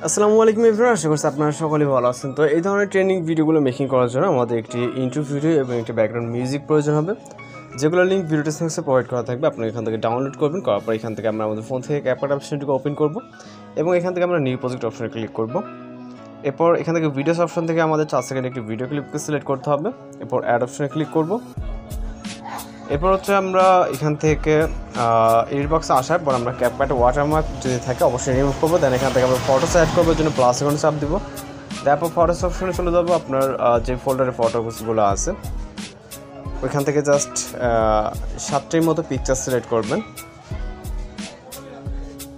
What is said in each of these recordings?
আসসালামু আলাইকুম এভরিওয়ান, আশা করছি আপনারা সকলেই ভালো আছেন। তো এই ধরনের ট্রেনিং ভিডিওগুলো মেকিং করার জন্য আমাদের একটি ইন্ট্রো ভিডিও এবং একটি ব্যাকগ্রাউন্ড মিউজিক প্রয়োজন হবে, যেগুলো লিঙ্ক ভিডিও ডেসক্রিপশনে প্রোভাইড করা থাকবে। আপনি এখান থেকে ডাউনলোড করবেন, করার পর এখান থেকে আমরা আমাদের ফোন থেকে ক্যাপকাট অপশনটিকে ওপেন করব এবং এখান থেকে আমরা নিউ প্রজেক্ট অপশনে ক্লিক করব। এরপর এখান থেকে ভিডিওস অপশন থেকে আমাদের 4 সেকেন্ড একটি ভিডিও ক্লিপকে সিলেক্ট করতে হবে। এরপর অ্যাড অপশনে ক্লিক করব। এরপর হচ্ছে আমরা এখান থেকে এডিট বক্সে আসার পর আমরা ক্যাপকাটে ওয়াটারমার্ক যদি থাকে অবশ্যই রিমুভ করবো। দেন এখান থেকে আমরা ফটোস অ্যাড করবো, জন্য প্লাস আইকনে চাপ দিব। তারপর ফটোস অপশনে চলে যাবো। আপনার যে ফোল্ডারে ফটোগুলো আছে ওইখান থেকে জাস্ট 7টার মতো পিকচার সিলেক্ট করবেন।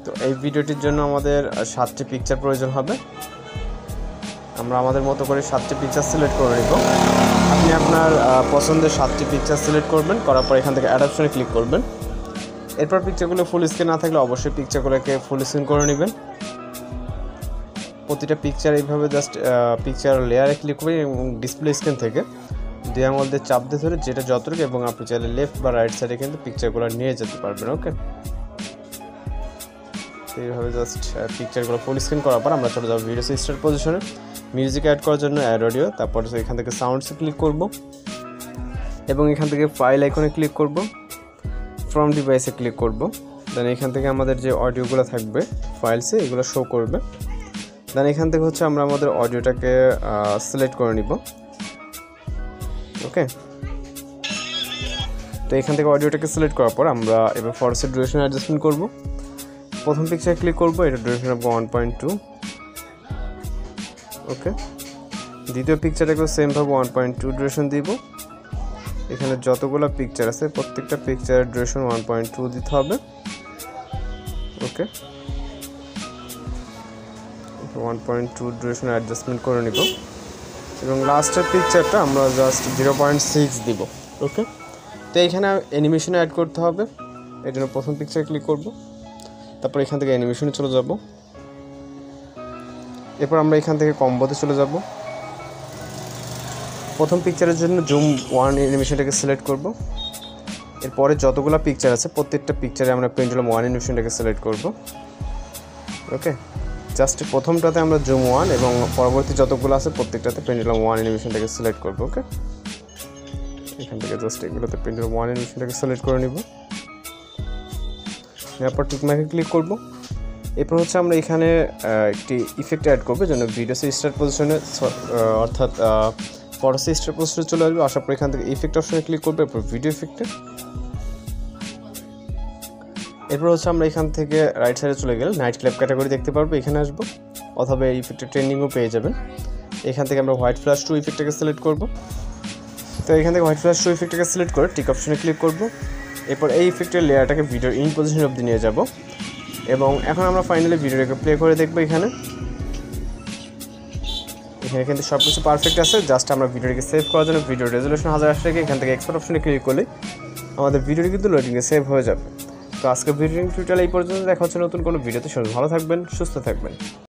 তো এই ভিডিওটির জন্য আমাদের 7টি পিকচার প্রয়োজন হবে। আমরা আমাদের মতো করে 7টি পিকচার সিলেক্ট করে নিব। আপনি আপনার পছন্দের 7টি পিকচার সিলেক্ট করবেন, করার পর এখান থেকে অ্যাড অপশনে ক্লিক করবেন। এরপর পিকচারগুলো ফুল স্ক্রিন না থাকলে অবশ্যই পিকচারগুলোকে ফুল স্ক্রিন করে নেবেন। প্রতিটা পিকচার এইভাবে জাস্ট পিকচার লেয়ারে ক্লিক করবেন এবং ডিসপ্লে স্ক্রিন থেকে 2 আঙুল দিয়ে চাপ দিয়ে ধরে যেটা যতটুকু, এবং আপনি চাইলে লেফট বা রাইট সাইডে কিন্তু পিকচারগুলো নিয়ে যেতে পারবেন। ওকে, এইভাবে জাস্ট পিকচারগুলো ফুল স্ক্রিন করার পর আমরা চলে যাবো ভিডিও স্টার্ট পজিশনে। মিউজিক অ্যাড করার জন্য অ্যাড অডিও, তারপর এখান থেকে সাউন্ডসে ক্লিক করব এবং এখান থেকে ফাইল আইকনে ক্লিক করব, ফ্রম ডিভাইসে ক্লিক করব। দেন এখান থেকে আমাদের যে অডিওগুলো থাকবে ফাইলসে এগুলো শো করবে। দেন এখান থেকে হচ্ছে আমরা আমাদের অডিওটাকে সিলেক্ট করে নিব। ওকে, তো এখান থেকে অডিওটাকে সিলেক্ট করার পর আমরা এবার ফরসের ডিউরেশন অ্যাডজাস্টমেন্ট করব। প্রথম পিকচার ক্লিক করব, এটা ডিউরেশন হবে 1.2। ওকে, দ্বিতীয় পিকচারটাকেও সেমভাবে 1.2 ডিউরেশন দিব। এখানে যতগুলো পিকচার আছে প্রত্যেকটা পিকচারের ডিউরেশন 1.2 দিতে হবে। ওকে, 1.2 ডিউরেশন অ্যাডজাস্টমেন্ট করে নিব এবং লাস্টের পিকচারটা আমরা জাস্ট 0.6 দিব। ওকে, তো এইখানে অ্যানিমেশন অ্যাড করতে হবে। এই জন্য প্রথম পিকচারে ক্লিক করব, তারপর এখান থেকে অ্যানিমেশনে চলে যাব। এরপর আমরা এখান থেকে কম্বোতে চলে যাব। প্রথম পিকচারের জন্য জুম 1 অ্যানিমেশনটাকে সিলেক্ট করব। এরপরে যতগুলো পিকচার আছে প্রত্যেকটা পিকচারে আমরা পেন্ডুলাম 1 অ্যানিমেশনটাকে সিলেক্ট করব। ওকে, জাস্ট প্রথমটাতে আমরা জুম 1 এবং পরবর্তী যতগুলো আছে প্রত্যেকটাতে পেন্ডুলাম 1 অ্যানিমেশনটাকে সিলেক্ট করব। ওকে, এখান থেকে জাস্ট এগুলোতে পেন্ডুলাম 1 অ্যানিমেশনটাকে সিলেক্ট করে নিব। এরপর টিকমার্কে ক্লিক করব। এরপর হচ্ছে আমরা এখানে একটি ইফেক্ট অ্যাড করবো, যেন ভিডিও স্টার্ট পজিশনে অর্থাৎ ফটোসে স্টার্ট পজিশনে চলে আসবে। আসার পর এখান থেকে ইফেক্ট অপশনে ক্লিক করবো, এরপর ভিডিও ইফেক্টে। এরপর হচ্ছে আমরা এখান থেকে রাইট সাইডে চলে গেলে নাইট ক্ল্যাপ ক্যাটাগরি দেখতে পারবো, এখানে আসবো, অথবা এই ইফেক্টের ট্রেন্ডিংও পেয়ে যাবেন। এখান থেকে আমরা হোয়াইট ফ্ল্যাশ 2 ইফেক্টটাকে সিলেক্ট করব। তো এখান থেকে হোয়াইট ফ্ল্যাশ 2 ইফেক্টটাকে সিলেক্ট করে টিক অপশনে ক্লিক করব। এরপর এই ইফেক্টের লেয়ারটাকে ভিডিওর ইন পজিশন অবধি নিয়ে যাব এবং এখন আমরা ফাইনালি ভিডিওটাকে প্লে করে দেখবো। এখানে কিন্তু সব কিছু পারফেক্ট আছে। জাস্ট আমরা ভিডিওটিকে সেভ করার জন্য ভিডিও রেজলিউশন 1080 রেখে এখান থেকে এক্সপোর্ট অপশনে ক্লিক করলেই আমাদের ভিডিওটি কিন্তু লোডিংয়ে সেভ হয়ে যাবে। তো আজকে ভিডিও টিউটোরিয়াল এই পর্যন্ত। দেখা হচ্ছে নতুন কোনো ভিডিওতে। সবাই ভালো থাকবেন, সুস্থ থাকবেন।